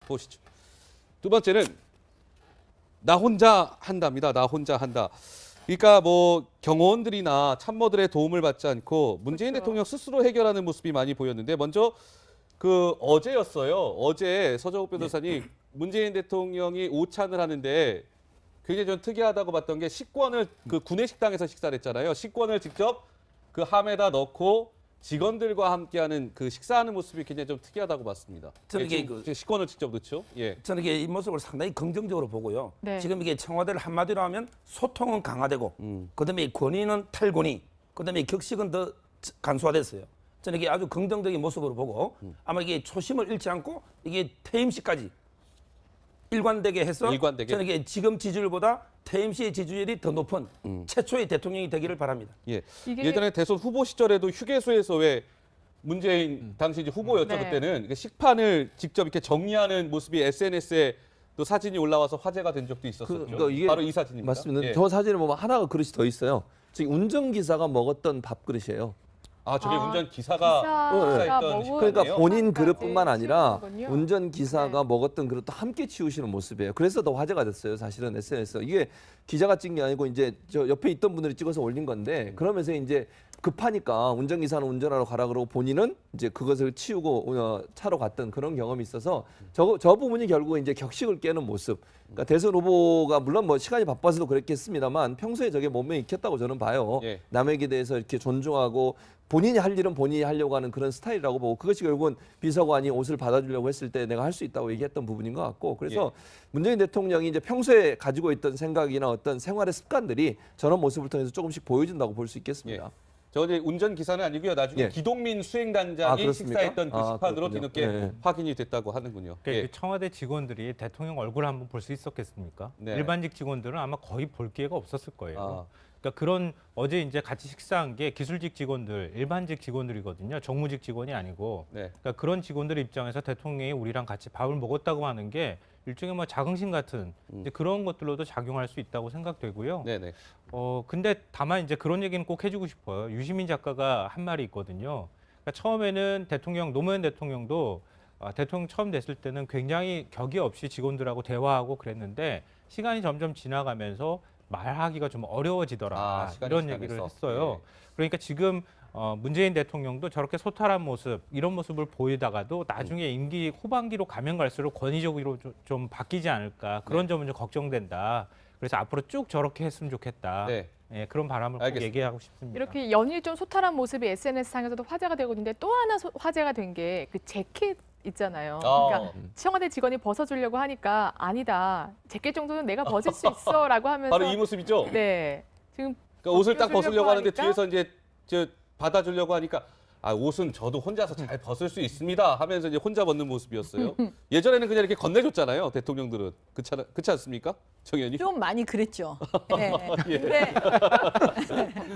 보시죠. 두 번째는 나 혼자 한답니다. 나 혼자 한다. 그러니까 뭐 경호원들이나 참모들의 도움을 받지 않고 문재인 그렇죠. 대통령 스스로 해결하는 모습이 많이 보였는데 먼저 그 어제였어요. 어제 서정욱 변호사님 문재인 대통령이 오찬을 하는데 굉장히 좀 특이하다고 봤던 게 식권을 그 구내 식당에서 식사를 했잖아요. 식권을 직접 그 함에다 넣고 직원들과 함께하는 그 식사하는 모습이 굉장히 좀 특이하다고 봤습니다. 저는 이게 지금 식권을 직접 넣죠. 예. 저는 이게 이 모습을 상당히 긍정적으로 보고요. 네. 지금 이게 청와대를 한마디로 하면 소통은 강화되고, 그다음에 권위는 탈권위, 그다음에 격식은 더 간소화됐어요. 저는 이게 아주 긍정적인 모습으로 보고 아마 이게 초심을 잃지 않고 이게 퇴임시까지 일관되게 해서 일관되게? 저는 이게 지금 지지율보다 퇴임시의 지지율이 더 높은 최초의 대통령이 되기를 바랍니다. 예. 이게- 예전에 대선 후보 시절에도 휴게소에서 왜 문재인 당시 이제 후보였죠. 네. 그때는 그 식판을 직접 이렇게 정리하는 모습이 SNS에 또 사진이 올라와서 화제가 된 적도 있었었죠. 그러니까 이게 바로 이 사진입니다. 맞습니다. 예. 저 사진을 보면 하나가 그릇이 더 있어요. 지금 운전기사가 먹었던 밥그릇이에요. 아, 저게 아, 운전 기사가 기사가 식사했던 먹은 식판이에요? 그러니까 본인 식판까지 그릇뿐만 아니라 치우는군요. 운전기사가 네. 먹었던 그릇도 함께 치우시는 모습이에요. 그래서 더 화제가 됐어요. 사실은 SNS. 이게 기자가 찍은 게 아니고 이제 저 옆에 있던 분들이 찍어서 올린 건데 그러면서 이제 급하니까 운전기사는 운전하러 가라 그러고 본인은 이제 그것을 치우고 차로 갔던 그런 경험이 있어서 저 부분이 결국 이제 격식을 깨는 모습. 그러니까 대선 후보가 물론 뭐 시간이 바빠서도 그랬겠습니다만 평소에 저게 몸에 익혔다고 저는 봐요. 예. 남에게 대해서 이렇게 존중하고 본인이 할 일은 본인이 하려고 하는 그런 스타일이라고 보고 그것이 결국은 비서관이 옷을 받아주려고 했을 때 내가 할 수 있다고 얘기했던 부분인 것 같고 그래서 문재인 대통령이 이제 평소에 가지고 있던 생각이나 어떤 생활의 습관들이 저런 모습을 통해서 조금씩 보여준다고 볼 수 있겠습니다. 저 이제 운전 기사는 아니고요. 나중에 예. 기동민 아, 수행단장이 그렇습니까? 식사했던 그 아, 식판으로 그렇군요. 뒤늦게 네. 확인이 됐다고 하는군요. 그러니까 예. 그 청와대 직원들이 대통령 얼굴을 한번 볼 수 있었겠습니까? 네. 일반직 직원들은 아마 거의 볼 기회가 없었을 거예요. 아. 그러니까 그런 어제 이제 같이 식사한 게 기술직 직원들, 일반직 직원들이거든요. 정무직 직원이 아니고. 네. 그러니까 그런 직원들 입장에서 대통령이 우리랑 같이 밥을 먹었다고 하는 게 일종의 뭐 자긍심 같은 이제 그런 것들로도 작용할 수 있다고 생각되고요. 네네. 근데 다만 이제 그런 얘기는 꼭 해주고 싶어요. 유시민 작가가 한 말이 있거든요. 그러니까 처음에는 노무현 대통령도 대통령 처음 됐을 때는 굉장히 격이 없이 직원들하고 대화하고 그랬는데 시간이 점점 지나가면서 말하기가 좀 어려워지더라. 시간이 이런 지나면서. 얘기를 했어요. 예. 그러니까 지금 문재인 대통령도 저렇게 소탈한 모습, 이런 모습을 보이다가도 나중에 임기 후반기로 가면 갈수록 권위적으로 좀 바뀌지 않을까 그런 점은 좀 걱정된다. 그래서 앞으로 쭉 저렇게 했으면 좋겠다. 네. 예, 그런 바람을 꼭 알겠습니다. 얘기하고 싶습니다. 이렇게 연일 좀 소탈한 모습이 SNS상에서도 화제가 되고 있는데 또 하나 화제가 된 게 그 재킷 있잖아요. 그러니까 청와대 직원이 벗어주려고 하니까 아니다. 재킷 정도는 내가 벗을 수 있어라고 하면서 바로 이 모습이죠. 네. 지금 그러니까 옷을 딱 벗겨주려고 벗으려고 하는데 하니까? 뒤에서 이제 저 받아주려고 하니까 옷은 저도 혼자서 잘 벗을 수 있습니다 하면서 이제 혼자 벗는 모습이었어요. 예전에는 그냥 이렇게 건네줬잖아요. 대통령들은 그렇지 않습니까? 정 의원님? 좀 많이 그랬죠. 네. 예.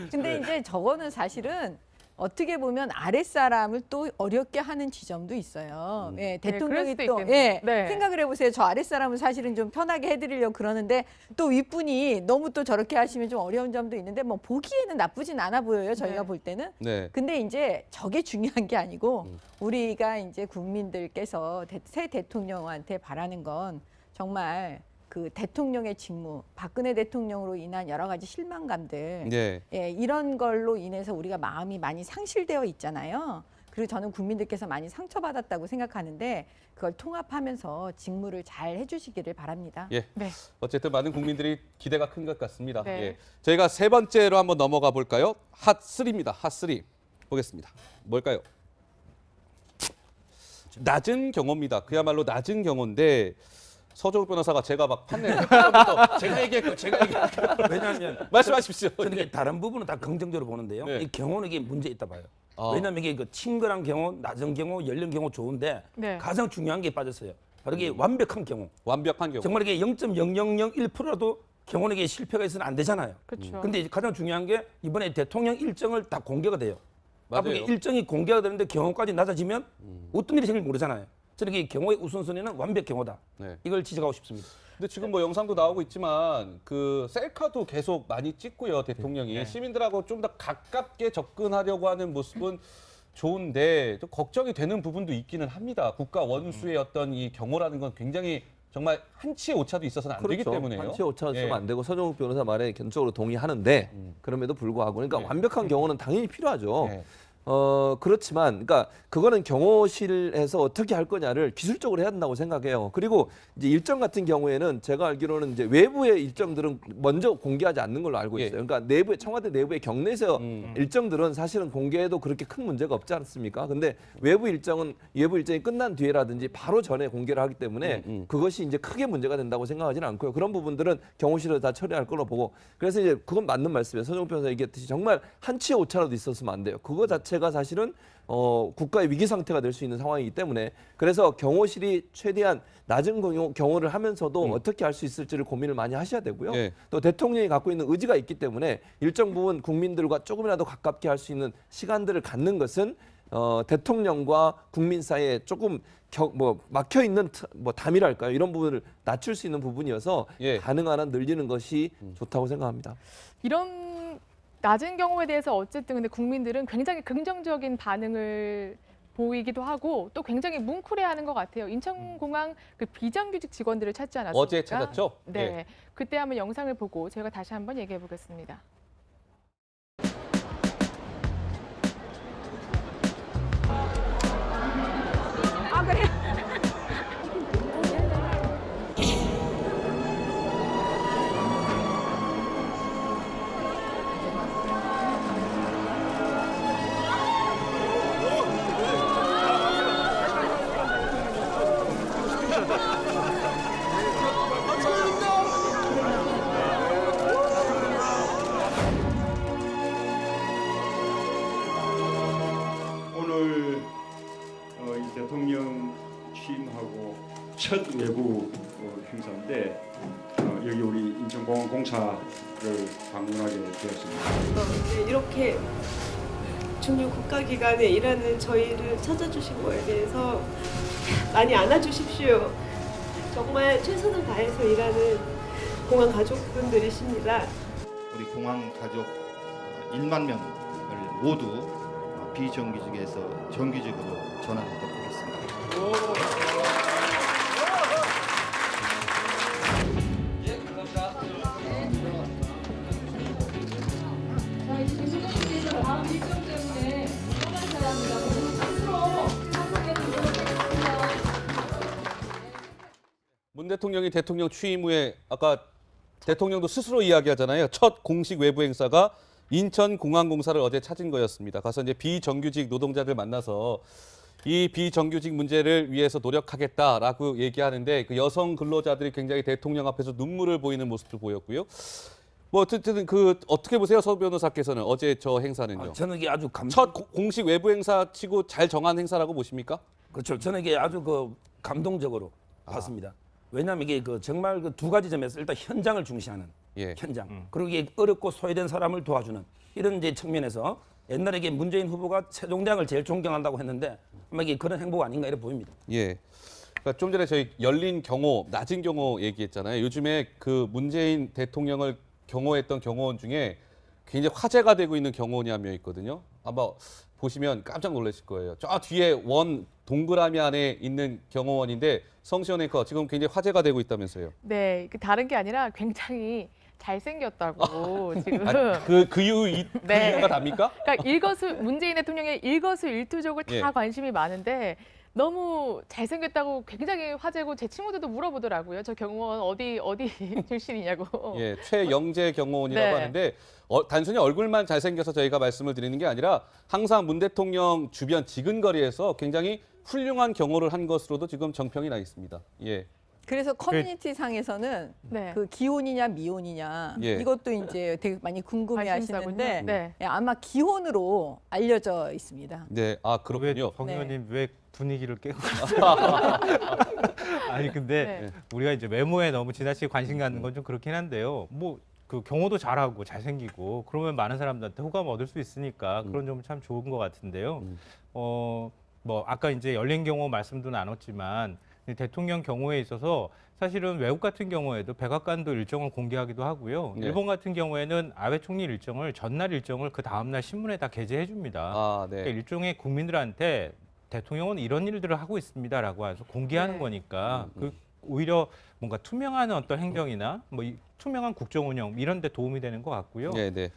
근데 이제 저거는 사실은 어떻게 보면 아랫사람을 또 어렵게 하는 지점도 있어요. 예, 대통령이 그럴 수도 또 있겠네요. 네. 생각을 해보세요. 저 아랫사람은 사실은 좀 편하게 해드리려고 그러는데 또 윗분이 너무 또 저렇게 하시면 좀 어려운 점도 있는데 뭐 보기에는 나쁘진 않아 보여요. 저희가 네. 볼 때는. 네. 근데 이제 저게 중요한 게 아니고 우리가 이제 국민들께서 새 대통령한테 바라는 건 정말 그 대통령의 직무, 박근혜 대통령으로 인한 여러 가지 실망감들, 네. 예, 이런 걸로 인해서 우리가 마음이 많이 상실되어 있잖아요. 그리고 저는 국민들께서 많이 상처받았다고 생각하는데 그걸 통합하면서 직무를 잘 해주시기를 바랍니다. 예. 네. 어쨌든 많은 국민들이 기대가 큰 것 같습니다. 네. 예. 저희가 세 번째로 한번 넘어가 볼까요? 핫3입니다. 핫3 보겠습니다. 뭘까요? 낮은 경호입니다. 그야말로 낮은 경호인데 서정욱 변호사가 제가 막 판넬 제가 얘기했고 왜냐하면 말씀하십시오. 저는 이게 다른 부분은 다 긍정적으로 보는데요. 네. 이 경호는 이게 문제 있다 봐요. 아. 왜냐하면 이게 그 친근한 경호, 낮은 경호, 연령 경호 좋은데 네. 가장 중요한 게 빠졌어요. 바로 이게 완벽한 경호. 완벽한 경호. 정말 이게 0.0001%라도 경호는 이게 실패가 있으면 안 되잖아요. 그렇죠. 근데 이제 가장 중요한 게 이번에 대통령 일정을 다 공개가 돼요. 앞으로 맞아요. 일정이 공개가 되는데 경호까지 낮아지면 어떤 일이 생길지 모르잖아요. 저는 이 경호의 우선순위는 완벽 경호다. 네. 이걸 지적하고 싶습니다. 근데 지금 뭐 영상도 나오고 있지만 그 셀카도 계속 많이 찍고요. 대통령이 시민들하고 좀 더 가깝게 접근하려고 하는 모습은 좋은데 좀 걱정이 되는 부분도 있기는 합니다. 국가 원수의 어떤 이 경호라는 건 굉장히 정말 한치의 오차도 있어서는 안 되기 때문에요. 한치 오차는 쓰면 예. 안 되고 서정욱 변호사 말에 견적으로 동의하는데 그럼에도 불구하고 그러니까 완벽한 경호는 당연히 필요하죠. 예. 그렇지만, 그러니까 그거는 경호실에서 어떻게 할 거냐를 기술적으로 해야 된다고 생각해요. 그리고 이제 일정 같은 경우에는 제가 알기로는 이제 외부의 일정들은 먼저 공개하지 않는 걸로 알고 있어요. 예. 그러니까 내부의 청와대 내부의 경내에서 일정들은 사실은 공개해도 그렇게 큰 문제가 없지 않습니까? 근데 외부 일정이 끝난 뒤에라든지 바로 전에 공개를 하기 때문에 그것이 이제 크게 문제가 된다고 생각하지는 않고요. 그런 부분들은 경호실에서 다 처리할 걸로 보고, 그래서 이제 그건 맞는 말씀이에요. 서정욱 변호사 얘기했듯이 정말 한치의 오차라도 있었으면 안 돼요. 그거 자체가 사실은 국가의 위기 상태가 될 수 있는 상황이기 때문에, 그래서 경호실이 최대한 낮은 경호를 하면서도 어떻게 할 수 있을지를 고민을 많이 하셔야 되고요. 예. 또 대통령이 갖고 있는 의지가 있기 때문에 일정 부분 국민들과 조금이라도 가깝게 할 수 있는 시간들을 갖는 것은 대통령과 국민 사이에 조금 막혀 있는 담이랄까요? 이런 부분을 낮출 수 있는 부분이어서 예. 가능한 한 늘리는 것이 좋다고 생각합니다. 이런 낮은 경우에 대해서 어쨌든 근데 국민들은 굉장히 긍정적인 반응을 보이기도 하고 또 굉장히 뭉클해하는 것 같아요. 인천공항 그 비정규직 직원들을 찾지 않았습니까? 어제 찾았죠? 네, 예. 그때 한번 영상을 보고 제가 다시 한번 얘기해 보겠습니다. 오늘 이 대통령 취임하고 첫 외부 행사인데 여기 우리 인천공항 공사를 방문하게 되었습니다. 이렇게 중요 국가기관에 일하는 저희를 찾아주신 거에 대해서 많이 안아주십시오. 정말 최선을 다해서 일하는 공항 가족분들이십니다. 우리 공항 가족 1만 명을 모두 비정규직에서 정규직으로 전환하도록 하겠습니다. 문 대통령이 대통령 취임 후에 아까 대통령도 스스로 이야기하잖아요. 첫 공식 외부 행사가 인천공항공사를 어제 찾은 거였습니다. 가서 이제 비정규직 노동자들 만나서 이 비정규직 문제를 위해서 노력하겠다라고 얘기하는데 그 여성 근로자들이 굉장히 대통령 앞에서 눈물을 보이는 모습도 보였고요. 뭐 어쨌든 그 어떻게 보세요, 서 변호사께서는 어제 저 행사는요? 저는 이게 아주 첫 공식 외부 행사치고 잘 정한 행사라고 보십니까? 그렇죠. 저는 이게 아주 감동적으로 봤습니다. 왜냐하면 이게 정말 두 가지 점에서 일단 현장을 중시하는 예. 현장, 그리고 이게 어렵고 소외된 사람을 도와주는 이런 이제 측면에서 옛날에 이게 문재인 후보가 세종대왕을 제일 존경한다고 했는데 아마 이게 그런 행보가 아닌가 이렇게 보입니다. 예. 그러니까 좀 전에 저희 열린 경호, 낮은 경호 얘기했잖아요. 요즘에 그 문재인 대통령을 경호했던 경호원 중에 굉장히 화제가 되고 있는 경호원이 한 명 있거든요. 아마 보시면 깜짝 놀라실 거예요. 저 뒤에 원 동그라미 안에 있는 경호원인데 성시현 앵커 지금 굉장히 화제가 되고 있다면서요. 네, 그 다른 게 아니라 굉장히 잘생겼다고 지금. 그 이유가 네. 답니까? 그러니까 문재인 대통령의 일거수일투족을 다 예. 관심이 많은데 너무 잘생겼다고 굉장히 화제고 제 친구들도 물어보더라고요. 저 경호원 어디 출신이냐고. 예, 최영재 경호원이라고 네. 하는데 단순히 얼굴만 잘생겨서 저희가 말씀을 드리는 게 아니라 항상 문 대통령 주변 지근거리에서 굉장히 훌륭한 경호를 한 것으로도 지금 정평이 나 있습니다. 예. 그래서 커뮤니티 상에서는 네. 그 기혼이냐 미혼이냐 예. 이것도 이제 되게 많이 궁금해하시는데 관심사군요. 네. 예, 아마 기혼으로 알려져 있습니다. 네, 아 그렇군요. 정 네. 의원님 왜 분위기를 깨고 아니 근데 네. 우리가 이제 외모에 너무 지나치게 관심 갖는 건 좀 그렇긴 한데요. 뭐 그 경호도 잘하고 잘생기고 그러면 많은 사람들한테 호감 얻을 수 있으니까 그런 점은 참 좋은 것 같은데요. 뭐 아까 이제 열린 경호 말씀도 나눴지만 이 대통령 경우에 있어서 사실은 외국 같은 경우에도 백악관도 일정을 공개하기도 하고요. 네. 일본 같은 경우에는 아베 총리 일정을 전날 일정을 그 다음날 신문에 다 게재해 줍니다. 네. 그러니까 일종의 국민들한테 대통령은 이런 일들을 하고 있습니다라고 해서 공개하는 네. 거니까 그 오히려 뭔가 투명한 어떤 행정이나 뭐 투명한 국정 운영 이런 데 도움이 되는 것 같고요. 네, 네.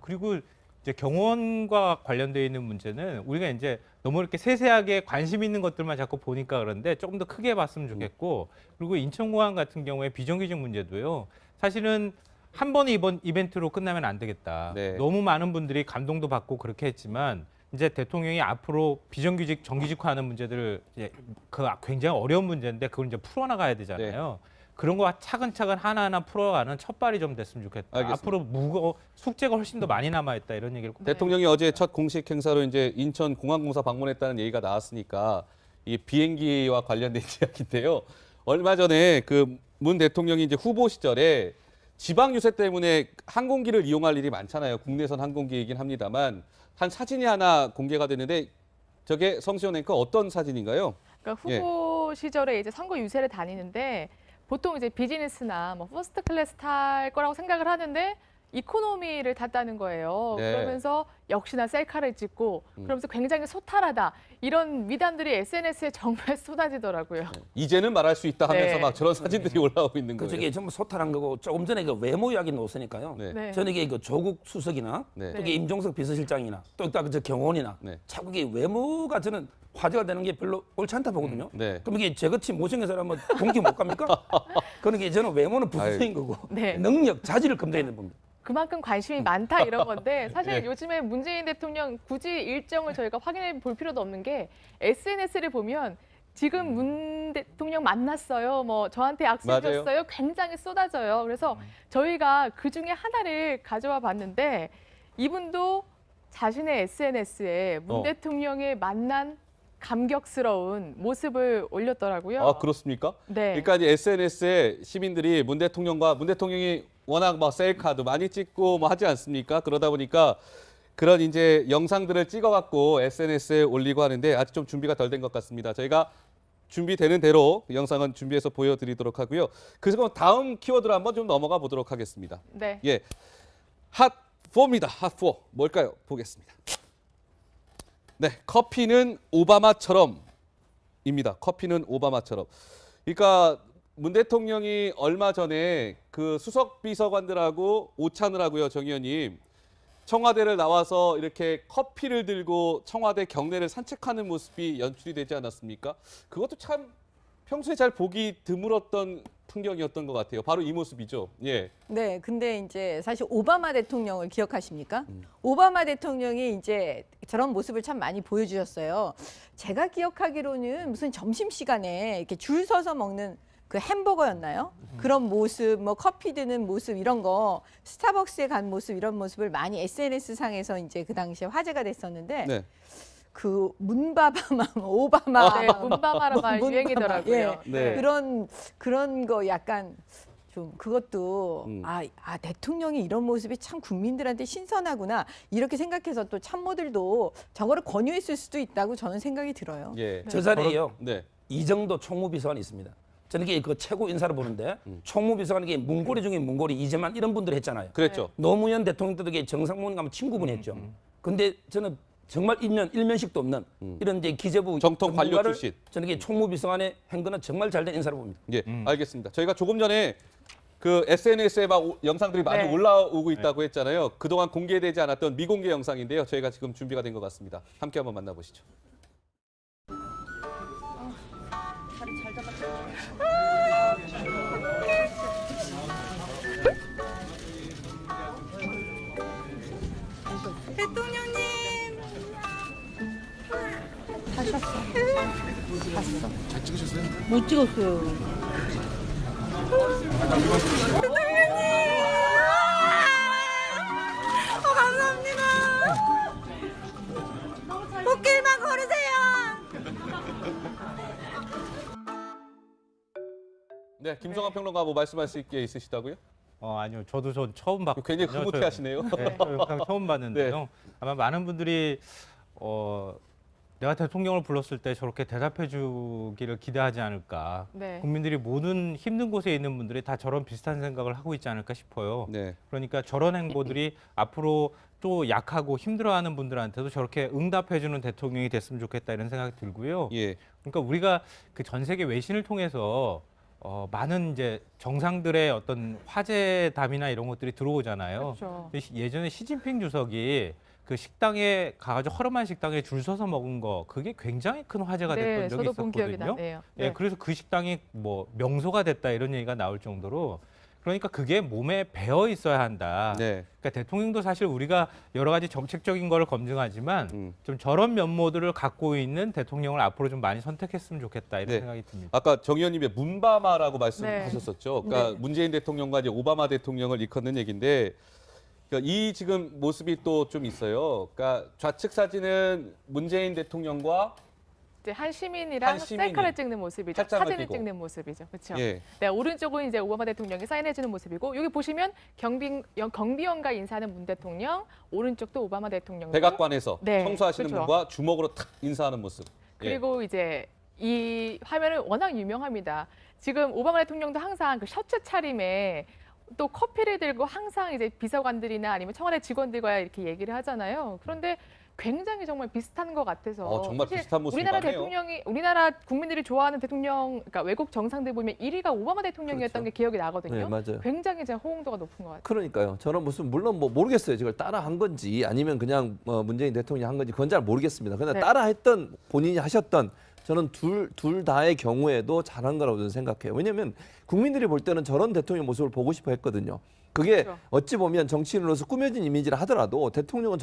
그리고 이제 경호원과 관련돼 있는 문제는 우리가 이제 너무 이렇게 세세하게 관심 있는 것들만 자꾸 보니까 그런데 조금 더 크게 봤으면 좋겠고, 그리고 인천공항 같은 경우에 비정규직 문제도요. 사실은 한 번의 이번 이벤트로 끝나면 안 되겠다. 네. 너무 많은 분들이 감동도 받고 그렇게 했지만 이제 대통령이 앞으로 비정규직 정규직화하는 문제들을 이제 그 굉장히 어려운 문제인데 그걸 이제 풀어나가야 되잖아요. 그런 거 차근차근 하나하나 풀어가는 첫발이 좀 됐으면 좋겠다. 알겠습니다. 앞으로 숙제가 훨씬 더 많이 남아있다 이런 얘기를 꼭 대통령이 어제 첫 공식 행사로 이제 인천공항공사 방문했다는 얘기가 나왔으니까 이 비행기와 관련된 이야기인데요. 얼마 전에 그 문 대통령이 이제 후보 시절에 지방 유세 때문에 항공기를 이용할 일이 많잖아요. 국내선 항공기이긴 합니다만 한 사진이 하나 공개가 됐는데 저게 성시원 앵커 어떤 사진인가요? 그러니까 후보 시절에 이제 선거 유세를 다니는데 보통 이제 비즈니스나 뭐 퍼스트 클래스 탈 거라고 생각을 하는데 이코노미를 탔다는 거예요. 네. 그러면서 역시나 셀카를 찍고 그러면서 굉장히 소탈하다. 이런 미담들이 SNS에 정말 쏟아지더라고요. 이제는 말할 수 있다 하면서 네. 막 저런 사진들이 올라오고 있는 그 거예요. 저게 전부 소탈한 거고 조금 전에 그 외모 이야기 나왔으니까요. 네. 네. 저는 이게 그 조국 수석이나 네. 또 이게 임종석 비서실장이나 또 저 경호원이나 네. 자꾸 이게 외모가 저는 화제가 되는 게 별로 옳지 않다 보거든요. 네. 그럼 이게 저같이 못생긴 사람은 동기 못 갑니까? 그러니까 저는 외모는 부수적인 거고 네. 능력, 자질을 검증하는 겁니다. 그만큼 관심이 많다 이런 건데 사실 예. 요즘에 문재인 대통령 굳이 일정을 저희가 확인해 볼 필요도 없는 게 SNS를 보면 지금 문 대통령 만났어요. 뭐 저한테 약속 맞아요. 줬어요. 굉장히 쏟아져요. 그래서 저희가 그 중에 하나를 가져와 봤는데 이분도 자신의 SNS에 문 대통령의 만난 감격스러운 모습을 올렸더라고요. 아, 그렇습니까? 네. 그러니까 이제 SNS에 시민들이 문 대통령이 워낙 막 셀카도 많이 찍고 뭐 하지 않습니까? 그러다 보니까 그런 이제 영상들을 찍어갖고 SNS에 올리고 하는데 아직 좀 준비가 덜 된 것 같습니다. 저희가 준비되는 대로 영상은 준비해서 보여드리도록 하고요. 그래서 다음 키워드로 한번 좀 넘어가 보도록 하겠습니다. 네. 예, 핫4입니다. 핫4 뭘까요? 보겠습니다. 네, 커피는 오바마처럼입니다. 커피는 오바마처럼. 그러니까 문 대통령이 얼마 전에 그 수석 비서관들하고 오찬을 하고요, 정 의원님. 청와대를 나와서 이렇게 커피를 들고 청와대 경내를 산책하는 모습이 연출이 되지 않았습니까? 그것도 참 평소에 잘 보기 드물었던 풍경이었던 것 같아요. 바로 이 모습이죠. 예. 네, 근데 이제 사실 오바마 대통령을 기억하십니까? 오바마 대통령이 이제 저런 모습을 참 많이 보여주셨어요. 제가 기억하기로는 무슨 점심시간에 이렇게 줄 서서 먹는 그 햄버거였나요? 그런 모습, 뭐 커피 드는 모습 이런 거, 스타벅스에 간 모습 이런 모습을 많이 SNS 상에서 이제 그 당시에 화제가 됐었는데 네. 그 문바바마, 오바마, 네, 문바마라 말 문바마, 유행이더라고요. 예. 네. 그런 거 약간 좀 그것도 대통령이 이런 모습이 참 국민들한테 신선하구나 이렇게 생각해서 또 참모들도 저거를 권유했을 수도 있다고 저는 생각이 들어요. 예. 저 자리에요. 네. 이정도 총무비서관이 있습니다. 저는 이게 그 최고 인사를 보는데 총무비서관이 이게 문고리 중에 문고리 이재만 이런 분들 했잖아요. 그랬죠. 노무현 대통령 때도 이게 정상문 가면 친구분 했죠. 근데 저는 정말 일면식도 없는 이런 이제 기재부 정통 관료 전문가를 출신. 저는 이게 총무비서관의 행거는 정말 잘된 인사로 봅니다. 예, 알겠습니다. 저희가 조금 전에 그 SNS에 막 영상들이 많이 네. 올라오고 있다고 했잖아요. 그동안 공개되지 않았던 미공개 영상인데요. 저희가 지금 준비가 된 것 같습니다. 함께 한번 만나보시죠. 대통령님. 못 찍었어요. 감사합니다. 꽃길만 걸으세요. 네, 김성환 평론가 뭐 말씀하실 게 있으시다고요? 아니요. 저도 처음 봤고 굉장히 흐뭇해하시네요. 네, 처음 봤는데요. 아마 많은 분들이 내가 대통령을 불렀을 때 저렇게 대답해 주기를 기대하지 않을까. 네. 국민들이 모든 힘든 곳에 있는 분들이 다 저런 비슷한 생각을 하고 있지 않을까 싶어요. 네. 그러니까 저런 행보들이 앞으로 또 약하고 힘들어하는 분들한테도 저렇게 응답해 주는 대통령이 됐으면 좋겠다 이런 생각이 들고요. 예. 그러니까 우리가 그 전 세계 외신을 통해서 많은 이제 정상들의 어떤 화제담이나 이런 것들이 들어오잖아요. 그렇죠. 근데 예전에 시진핑 주석이 그 식당에 가가지고 허름한 식당에 줄 서서 먹은 거 그게 굉장히 큰 화제가 됐던 네, 적이 저도 본 기억이 있었거든요. 나네요. 예, 네. 그래서 그 식당이 뭐 명소가 됐다 이런 얘기가 나올 정도로 그러니까 그게 몸에 배어 있어야 한다. 네. 그러니까 대통령도 사실 우리가 여러 가지 정책적인 거를 검증하지만 좀 저런 면모들을 갖고 있는 대통령을 앞으로 좀 많이 선택했으면 좋겠다 이런 네. 생각이 듭니다. 아까 정 의원님의 문바마라고 말씀하셨었죠. 그러니까 네. 문재인 대통령과 이제 오바마 대통령을 일컫는 얘기인데 그러니까 이 지금 모습이 또 좀 있어요. 그러니까 좌측 사진은 문재인 대통령과 이제 한 시민이랑 한 시민이 셀카를 찍는 모습이죠. 팔짱을 사진을 끼고. 찍는 모습이죠. 그렇죠. 예. 네, 오른쪽은 이제 오바마 대통령이 사인해주는 모습이고 여기 보시면 경비원과 인사하는 문 대통령, 오른쪽도 오바마 대통령. 백악관에서 네, 청소하시는 그렇죠. 분과 주먹으로 탁 인사하는 모습. 예. 그리고 이제 이 화면은 워낙 유명합니다. 지금 오바마 대통령도 항상 그 셔츠 차림에 또 커피를 들고 항상 이제 비서관들이나 아니면 청와대 직원들과 이렇게 얘기를 하잖아요. 그런데 굉장히 정말 비슷한 것 같아서 정말 사실 비슷한 모습이 우리나라 많네요. 대통령이 우리나라 국민들이 좋아하는 대통령, 그러니까 외국 정상들 보면 1위가 오바마 대통령이었던 그렇죠. 게 기억이 나거든요. 네, 맞아요. 굉장히 이제 호응도가 높은 것 같아요. 그러니까요. 저는 무슨 물론 뭐 모르겠어요. 저걸 따라 한 건지 아니면 그냥 문재인 대통령이 한 건지 그건 잘 모르겠습니다. 그냥 네. 따라 했던 본인이 하셨던 저는 둘 다의 경우에도 잘한 거라고 저는 생각해요. 왜냐하면 국민들이 볼 때는 저런 대통령 모습을 보고 싶어 했거든요. 그게 그렇죠. 어찌 보면 정치인으로서 꾸며진 이미지라 하더라도 대통령은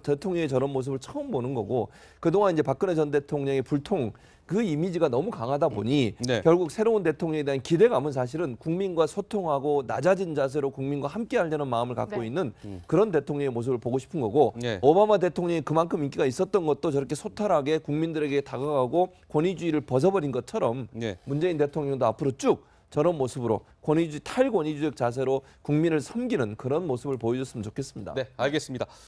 대통령의 저런 모습을 처음 보는 거고 그동안 이제 박근혜 전 대통령의 불통 그 이미지가 너무 강하다 보니 네. 결국 새로운 대통령에 대한 기대감은 사실은 국민과 소통하고 낮아진 자세로 국민과 함께 하려는 마음을 갖고 네. 있는 그런 대통령의 모습을 보고 싶은 거고 네. 오바마 대통령이 그만큼 인기가 있었던 것도 저렇게 소탈하게 국민들에게 다가가고 권위주의를 벗어버린 것처럼 네. 문재인 대통령도 앞으로 쭉 저런 모습으로 탈권위주의적 자세로 국민을 섬기는 그런 모습을 보여줬으면 좋겠습니다. 네, 알겠습니다.